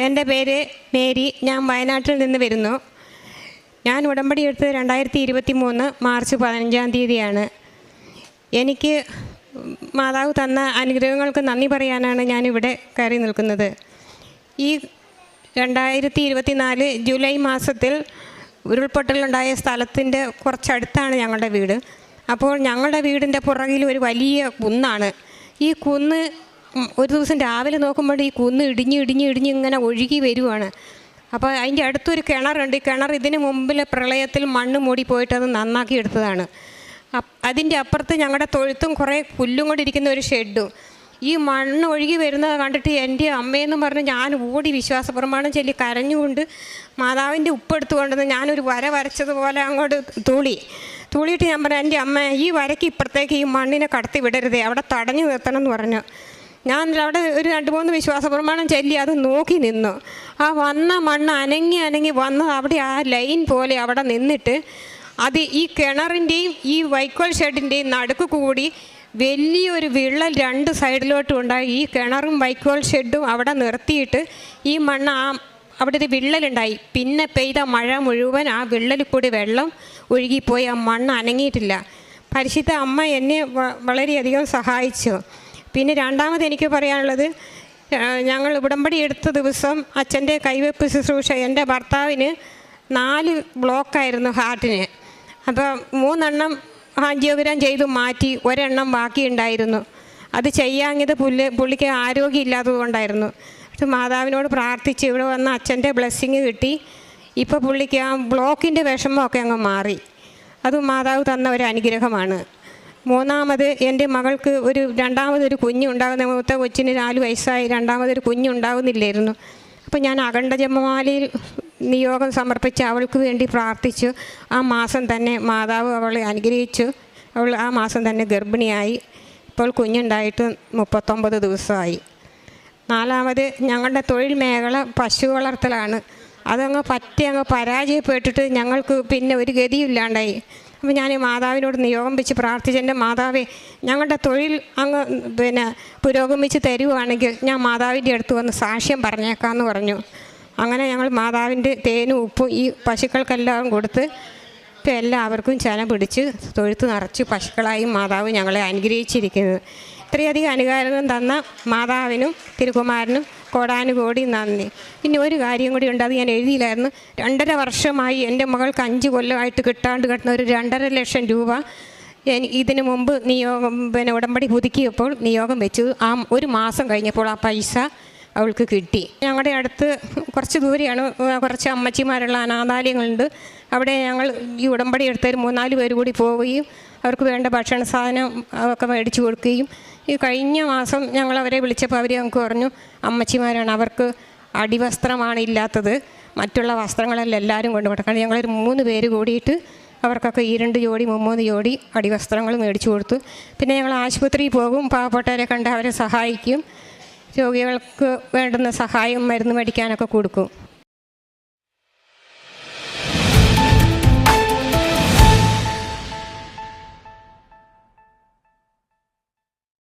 എൻ്റെ പേര് മേരി. ഞാൻ വയനാട്ടിൽ നിന്ന് വരുന്നു. ഞാൻ ഉടമ്പടി എടുത്തത് 2023 മാർച്ച് 15-ാം തീയതിയാണ്. എനിക്ക് മാതാവ് തന്ന അനുഗ്രഹങ്ങൾക്ക് നന്ദി പറയാനാണ് ഞാനിവിടെ കയറി നിൽക്കുന്നത്. ഈ 2024 ജൂലൈ മാസത്തിൽ ഉരുൾപൊട്ടലുണ്ടായ സ്ഥലത്തിൻ്റെ കുറച്ചടുത്താണ് ഞങ്ങളുടെ വീട്. അപ്പോൾ ഞങ്ങളുടെ വീടിൻ്റെ പുറകിൽ ഒരു വലിയ കുന്നാണ്. ഈ കുന്ന് ഒരു ദിവസം രാവിലെ നോക്കുമ്പോൾ ഈ കുന്ന് ഇടിഞ്ഞ് ഇങ്ങനെ ഒഴുകി വരുവാണ്. അപ്പോൾ അതിൻ്റെ അടുത്തൊരു കിണറുണ്ട്. ഈ കിണർ ഇതിന് മുമ്പിൽ പ്രളയത്തിൽ മണ്ണ് മൂടിപ്പോയിട്ട് അത് നന്നാക്കി എടുത്തതാണ്. അതിൻ്റെ അപ്പുറത്ത് ഞങ്ങളുടെ തൊഴുത്തും കുറേ പുല്ലും കൊണ്ടിരിക്കുന്ന ഒരു ഷെഡും. ഈ മണ്ണ് ഒഴുകി വരുന്നത് കണ്ടിട്ട് എൻ്റെ അമ്മയെന്ന് പറഞ്ഞ് ഞാൻ ഓടി വിശ്വാസ പ്രമാണം ചൊല്ലി കരഞ്ഞുകൊണ്ട് മാതാവിൻ്റെ ഉപ്പെടുത്ത് കൊണ്ടുവന്ന് ഞാനൊരു വര വരച്ചതുപോലെ അങ്ങോട്ട് തൂളിയിട്ട് ഞാൻ പറഞ്ഞു, എൻ്റെ അമ്മ ഈ വരയ്ക്ക് ഇപ്പുറത്തേക്ക് ഈ മണ്ണിനെ കടത്തി വിടരുതേ, അവിടെ തടഞ്ഞു നിർത്തണം എന്ന് പറഞ്ഞു. ഞാൻ അവിടെ ഒരു 2-3 വിശ്വാസ പ്രമാണം ചൊല്ലി അത് നോക്കി നിന്നു. ആ വന്ന മണ്ണ് അനങ്ങി വന്ന് അവിടെ ആ ലൈൻ പോലെ അവിടെ നിന്നിട്ട് അത് ഈ കിണറിൻ്റെയും ഈ വൈക്കോൽ ഷെഡിൻ്റെയും നടുക്ക് കൂടി വലിയൊരു വിള്ളൽ 2 സൈഡിലോട്ടും ഉണ്ടായി. ഈ കിണറും വൈക്കോൽ ഷെഡും അവിടെ നിർത്തിയിട്ട് ഈ മണ്ണ് അവിടെ ഒരു വിള്ളലുണ്ടായി. പിന്നെ പെയ്ത മഴ മുഴുവൻ ആ വിള്ളലിൽ കൂടി വെള്ളം ഒഴുകിപ്പോയി. ആ മണ്ണ് അനങ്ങിയിട്ടില്ല. പരിശുദ്ധ അമ്മ എന്നെ വളരെയധികം സഹായിച്ചു. പിന്നെ രണ്ടാമത് എനിക്ക് പറയാനുള്ളത്, ഞങ്ങൾ ഉടമ്പടി എടുത്ത ദിവസം അച്ഛൻ്റെ കൈവെപ്പ് ശുശ്രൂഷ, എൻ്റെ ഭർത്താവിന് 4 ബ്ലോക്കായിരുന്നു ഹാർട്ടിന്. അപ്പോൾ 3 ആൻജിയോഗ്രാം ചെയ്തു മാറ്റി, 1 ബാക്കിയുണ്ടായിരുന്നു. അത് ചെയ്യാഞ്ഞത് പുള്ളിക്ക് ആരോഗ്യമില്ലാത്തത് കൊണ്ടായിരുന്നു. അത് മാതാവിനോട് പ്രാർത്ഥിച്ച് ഇവിടെ വന്ന അച്ഛൻ്റെ ബ്ലെസ്സിങ് കിട്ടി. ഇപ്പോൾ പുള്ളിക്ക് ആ ബ്ലോക്കിൻ്റെ വിഷമമൊക്കെ അങ്ങ് മാറി. അത് മാതാവ് തന്ന ഒരു അനുഗ്രഹമാണ്. 3ാമത് എൻ്റെ മകൾക്ക് രണ്ടാമതൊരു കുഞ്ഞുണ്ടാകുന്ന, മൂത്ത കൊച്ചിന് 4 വയസ്സായി, രണ്ടാമതൊരു കുഞ്ഞുണ്ടാകുന്നില്ലായിരുന്നു. അപ്പോൾ ഞാൻ അഖണ്ഡ ജപമാലയിൽ നിയോഗം സമർപ്പിച്ച് അവൾക്ക് വേണ്ടി പ്രാർത്ഥിച്ചു. ആ മാസം തന്നെ മാതാവ് അവളെ അനുഗ്രഹിച്ചു. അവൾ ആ മാസം തന്നെ ഗർഭിണിയായി. ഇപ്പോൾ കുഞ്ഞുണ്ടായിട്ട് 39 ദിവസമായി. 4ാമത് ഞങ്ങളുടെ തൊഴിൽ മേഖല പശു വളർത്തലാണ്. അതങ്ങ് പരാജയപ്പെട്ടിട്ട് ഞങ്ങൾക്ക് പിന്നെ ഒരു ഗതിയില്ലാണ്ടായി. അപ്പോൾ ഞാൻ മാതാവിനോട് നിയോഗം വെച്ച് പ്രാർത്ഥിച്ചു, എൻ്റെ മാതാവേ, ഞങ്ങളുടെ തൊഴിൽ അങ്ങ് പുരോഗമിച്ച് തരുവാണെങ്കിൽ ഞാൻ മാതാവിൻ്റെ അടുത്ത് വന്ന് സാക്ഷ്യം പറഞ്ഞേക്കാമെന്ന് പറഞ്ഞു. അങ്ങനെ ഞങ്ങൾ മാതാവിൻ്റെ തേനും ഉപ്പും ഈ പശുക്കൾക്കെല്ലാം കൊടുത്ത് ഇപ്പോൾ എല്ലാവർക്കും ചെന പിടിച്ച് തൊഴുത്ത് നിറച്ച് പശുക്കളായി മാതാവ് ഞങ്ങളെ അനുഗ്രഹിച്ചിരിക്കുന്നത്. ഇത്രയധികം അനുഗ്രഹം തന്ന മാതാവിനും തിരുക്കുമാരനും കോടാനുകോടി നന്ദി. പിന്നെ ഒരു കാര്യം കൂടി ഉണ്ട്, അത് ഞാൻ എഴുതിയില്ലായിരുന്നു. 2.5 വർഷമായി എൻ്റെ മകൾക്ക് 5 കൊല്ലമായിട്ട് കിട്ടാണ്ട് കിട്ടുന്ന ഒരു 2.5 ലക്ഷം രൂപ ഇതിനു മുമ്പ് നിയോഗം ഉടമ്പടി പുതുക്കിയപ്പോൾ നിയോഗം വെച്ചു. ആ 1 മാസം കഴിഞ്ഞപ്പോൾ ആ പൈസ അവൾക്ക് കിട്ടി. ഞങ്ങളുടെ അടുത്ത് കുറച്ച് ദൂരെയാണ്, കുറച്ച് അമ്മച്ചിമാരുള്ള അനാഥാലയങ്ങളുണ്ട്. അവിടെ ഞങ്ങൾ ഈ ഉടമ്പടി എടുത്തൊരു 3-4 പേര് കൂടി പോവുകയും അവർക്ക് വേണ്ട ഭക്ഷണ സാധനം ഒക്കെ മേടിച്ചു കൊടുക്കുകയും. ഈ കഴിഞ്ഞ മാസം ഞങ്ങൾ അവരെ വിളിച്ചപ്പോൾ അവർ ഞങ്ങൾക്ക് പറഞ്ഞു, അമ്മച്ചിമാരാണ്, അവർക്ക് അടിവസ്ത്രമാണ് ഇല്ലാത്തത്, മറ്റുള്ള വസ്ത്രങ്ങളെല്ലാം എല്ലാവരും കൊണ്ടുപോകണം. ഞങ്ങളൊരു 3 പേര് കൂടിയിട്ട് അവർക്കൊക്കെ 2 ജോഡി 3 ജോഡി അടിവസ്ത്രങ്ങൾ മേടിച്ചു കൊടുത്തു. പിന്നെ ഞങ്ങൾ ആശുപത്രിയിൽ പോകും, പാവപ്പെട്ടവരെ കണ്ട് അവരെ സഹായിക്കും, രോഗികൾക്ക് വേണ്ടുന്ന സഹായം മരുന്ന് മേടിക്കാനൊക്കെ കൊടുക്കും.